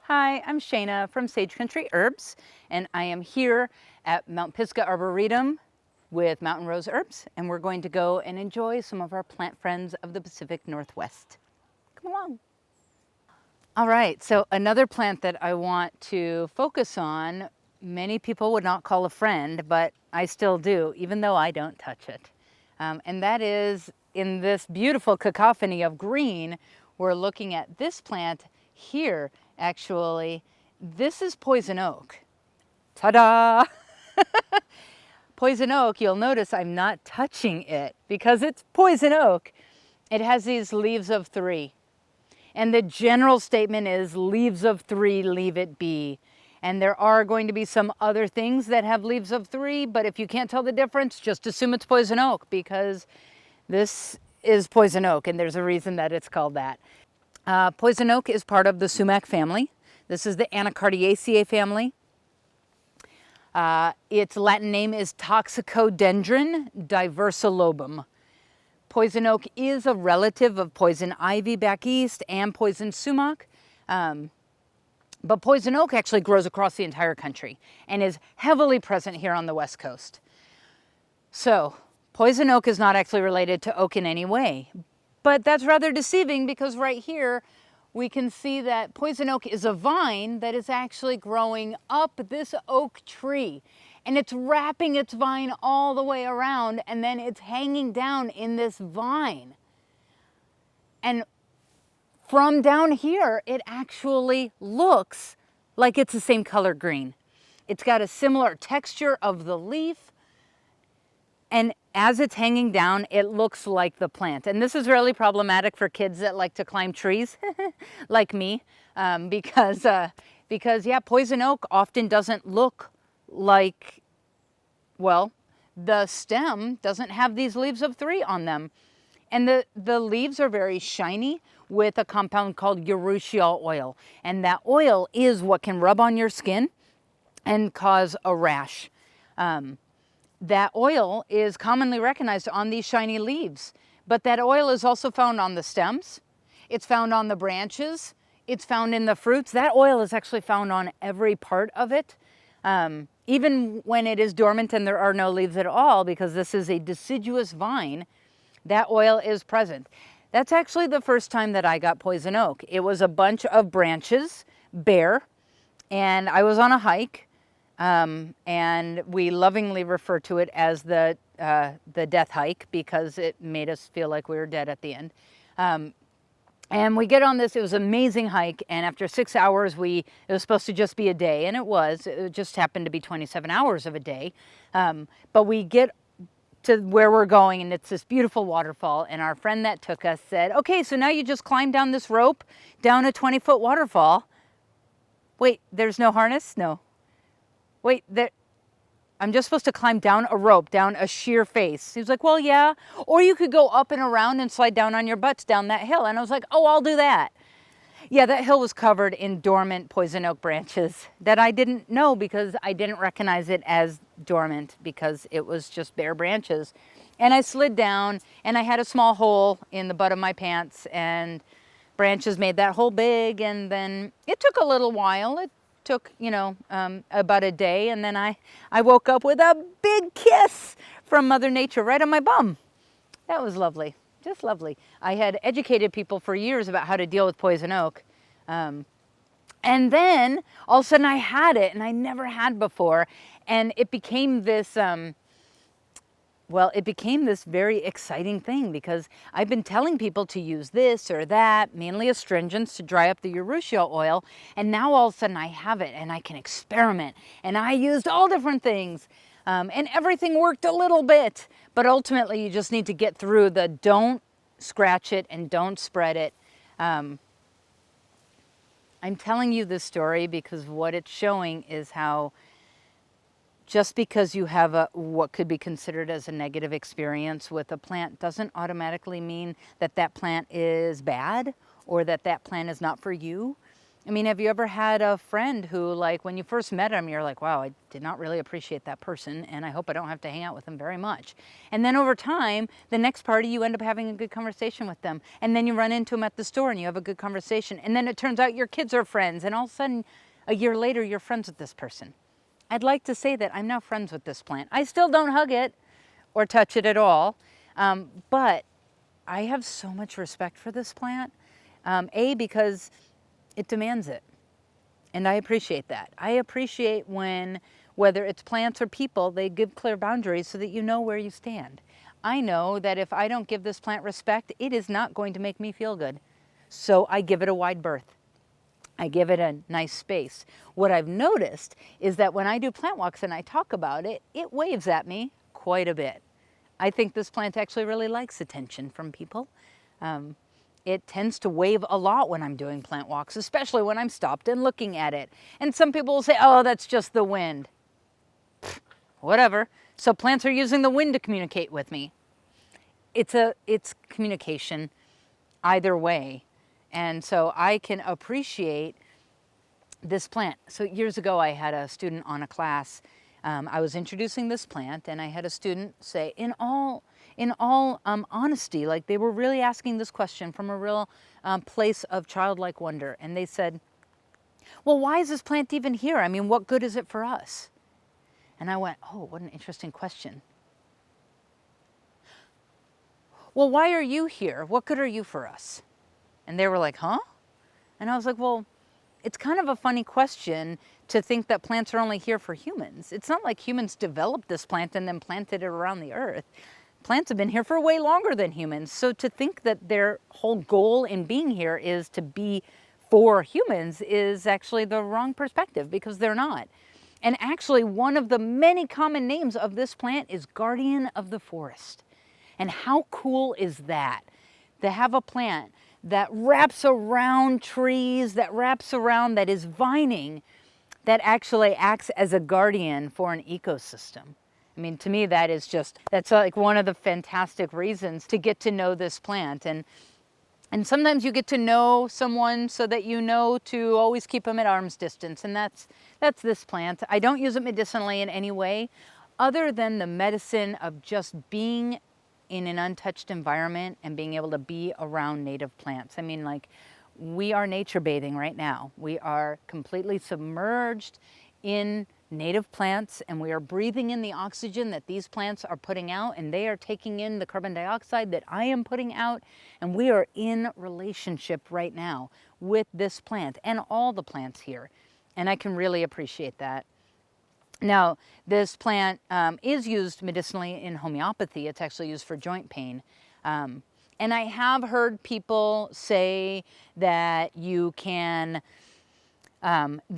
Hi, I'm Shana from Sage Country Herbs, and I am here at Mount Pisgah Arboretum with Mountain Rose Herbs, and we're going to go and enjoy some of our plant friends of the Pacific Northwest. Come along. All right, so another plant that I want to focus on, many people would not call a friend, but I still do, even though I don't touch it. And that is in this beautiful cacophony of green, we're looking at this plant here. Actually, this is poison oak. Ta-da! Poison oak, you'll notice I'm not touching it because it's poison oak. It has these leaves of 3. And the general statement is leaves of 3, leave it be. And there are going to be some other things that have leaves of 3, but if you can't tell the difference, just assume it's poison oak because this is poison oak and there's a reason that it's called that. Poison oak is part of the sumac family. This is the Anacardiaceae family. Its Latin name is Toxicodendron diversilobum. Poison oak is a relative of poison ivy back east and poison sumac. But poison oak actually grows across the entire country and is heavily present here on the West Coast. So poison oak is not actually related to oak in any way. But that's rather deceiving because right here we can see that poison oak is a vine that is actually growing up this oak tree. And it's wrapping its vine all the way around and then it's hanging down in this vine. And from down here, it actually looks like it's the same color green. It's got a similar texture of the leaf. And as it's hanging down, it looks like the plant. And this is really problematic for kids that like to climb trees, like me, because yeah, poison oak often doesn't look like, well, the stem doesn't have these leaves of 3 on them. And the leaves are very shiny with a compound called urushiol oil. And that oil is what can rub on your skin and cause a rash. That oil is commonly recognized on these shiny leaves, but that oil is also found on the stems. It's found on the branches. It's found in the fruits. That oil is actually found on every part of it. Even when it is dormant and there are no leaves at all, because this is a deciduous vine, that oil is present. That's actually the first time that I got poison oak. It was a bunch of branches, bare, and I was on a hike. And we lovingly refer to it as the death hike because it made us feel like we were dead at the end. And we get on this, it was an amazing hike, and after 6 hours, it was supposed to just be a day, and it just happened to be 27 hours of a day. But we get to where we're going, and it's this beautiful waterfall, and our friend that took us said, okay, so now you just climb down this rope, down a 20-foot waterfall. Wait, there's no harness? No. Wait, I'm just supposed to climb down a rope, down a sheer face. He was like, well, yeah. Or you could go up and around and slide down on your butts down that hill. And I was like, oh, I'll do that. Yeah, that hill was covered in dormant poison oak branches that I didn't know because I didn't recognize it as dormant because it was just bare branches. And I slid down and I had a small hole in the butt of my pants and branches made that hole big. And then it took a little while. It took, about a day, and then I woke up with a big kiss from Mother Nature right on my bum. That was lovely, just lovely. I had educated people for years about how to deal with poison oak. And then all of a sudden I had it, and I never had before, and it became this, it became this very exciting thing because I've been telling people to use this or that, mainly astringents to dry up the urushiol oil, and now all of a sudden I have it and I can experiment. And I used all different things, and everything worked a little bit, but ultimately you just need to get through the don't scratch it and don't spread it. I'm telling you this story because what it's showing is how just because you have what could be considered as a negative experience with a plant doesn't automatically mean that that plant is bad or that that plant is not for you. I mean, have you ever had a friend who, like, when you first met him, you're like, wow, I did not really appreciate that person, and I hope I don't have to hang out with them very much. And then over time, the next party, you end up having a good conversation with them. And then you run into them at the store and you have a good conversation. And then it turns out your kids are friends, and all of a sudden, a year later, you're friends with this person. I'd like to say that I'm now friends with this plant. I still don't hug it or touch it at all, but I have so much respect for this plant. Because it demands it. And I appreciate that. I appreciate when, whether it's plants or people, they give clear boundaries so that you know where you stand. I know that if I don't give this plant respect, it is not going to make me feel good. So I give it a wide berth. I give it a nice space. What I've noticed is that when I do plant walks and I talk about it, it waves at me quite a bit. I think this plant actually really likes attention from people. It tends to wave a lot when I'm doing plant walks, especially when I'm stopped and looking at it. And some people will say, oh, that's just the wind. Pfft, whatever. So plants are using the wind to communicate with me. It's communication either way. And so I can appreciate this plant. So years ago, I had a student on a class. I was introducing this plant, and I had a student say, in all honesty, like they were really asking this question from a real place of childlike wonder. And they said, well, why is this plant even here? I mean, what good is it for us? And I went, oh, what an interesting question. Well, why are you here? What good are you for us? And they were like, huh? And I was like, well, it's kind of a funny question to think that plants are only here for humans. It's not like humans developed this plant and then planted it around the earth. Plants have been here for way longer than humans. So to think that their whole goal in being here is to be for humans is actually the wrong perspective, because they're not. And actually, one of the many common names of this plant is guardian of the forest. And how cool is that? To have a plant that wraps around trees, that is vining, that actually acts as a guardian for an ecosystem. I mean, to me, that's like one of the fantastic reasons to get to know this plant. And sometimes you get to know someone so that you know to always keep them at arm's distance. And that's this plant. I don't use it medicinally in any way, other than the medicine of just being in an untouched environment and being able to be around native plants. I mean, like, we are nature bathing right now. We are completely submerged in native plants, and we are breathing in the oxygen that these plants are putting out, and they are taking in the carbon dioxide that I am putting out, and we are in relationship right now with this plant and all the plants here, and I can really appreciate that. Now, this plant is used medicinally in homeopathy. It's actually used for joint pain. And I have heard people say that you can address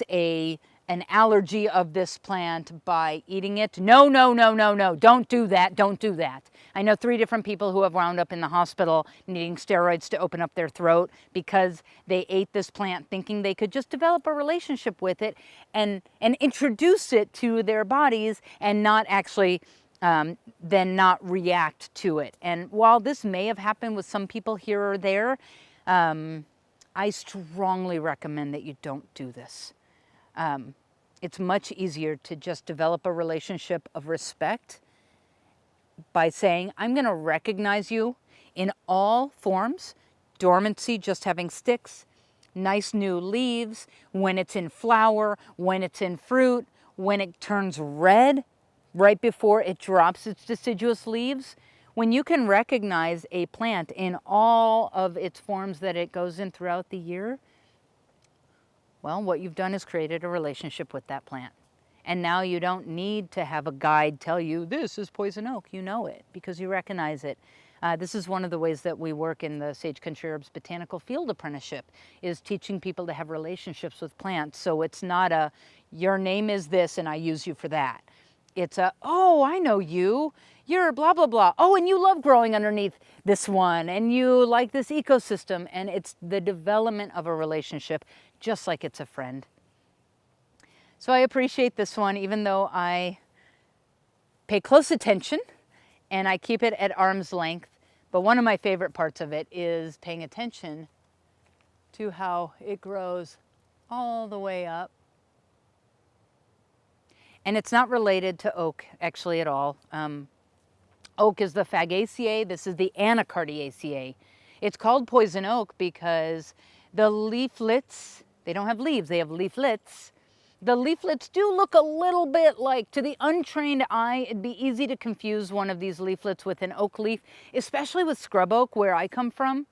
an allergy of this plant by eating it. No, don't do that. I know 3 different people who have wound up in the hospital needing steroids to open up their throat because they ate this plant thinking they could just develop a relationship with it and introduce it to their bodies and not actually then not react to it. And while this may have happened with some people here or there, I strongly recommend that you don't do this. It's much easier to just develop a relationship of respect by saying, I'm going to recognize you in all forms: dormancy, just having sticks, nice new leaves, when it's in flower, when it's in fruit, when it turns red, right before it drops its deciduous leaves. When you can recognize a plant in all of its forms that it goes in throughout the year, well, what you've done is created a relationship with that plant. And now you don't need to have a guide tell you, this is poison oak. You know it because you recognize it. This is one of the ways that we work in the Sage Country Herbs Botanical Field Apprenticeship, is teaching people to have relationships with plants. So it's not a, your name is this and I use you for that. It's a, oh, I know you. You're blah, blah, blah. Oh, and you love growing underneath this one, and you like this ecosystem. And it's the development of a relationship, just like it's a friend. So I appreciate this one, even though I pay close attention and I keep it at arm's length. But one of my favorite parts of it is paying attention to how it grows all the way up. And it's not related to oak actually at all. Oak is the Fagaceae, this is the Anacardiaceae. It's called poison oak because the leaflets, they don't have leaves, they have leaflets. The leaflets do look a little bit like, to the untrained eye, it'd be easy to confuse one of these leaflets with an oak leaf, especially with scrub oak where I come from.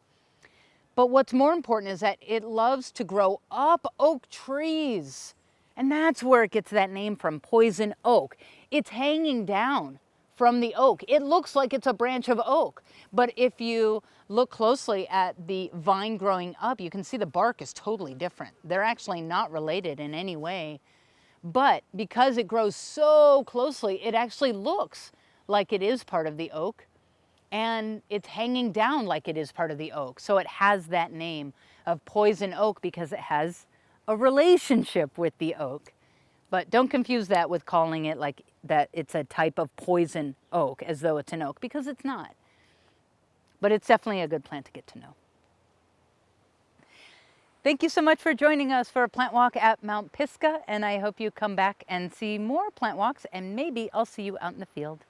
But what's more important is that it loves to grow up oak trees. And that's where it gets that name from, poison oak. It's hanging down from the oak. It looks like it's a branch of oak, but if you look closely at the vine growing up, you can see the bark is totally different. They're actually not related in any way, but because it grows so closely, it actually looks like it is part of the oak, and it's hanging down like it is part of the oak. So it has that name of poison oak because it has a relationship with the oak. But don't confuse that with calling it like that it's a type of poison oak, as though it's an oak, because it's not. But it's definitely a good plant to get to know. Thank you so much for joining us for a plant walk at Mount Pisgah, and I hope you come back and see more plant walks, and maybe I'll see you out in the field.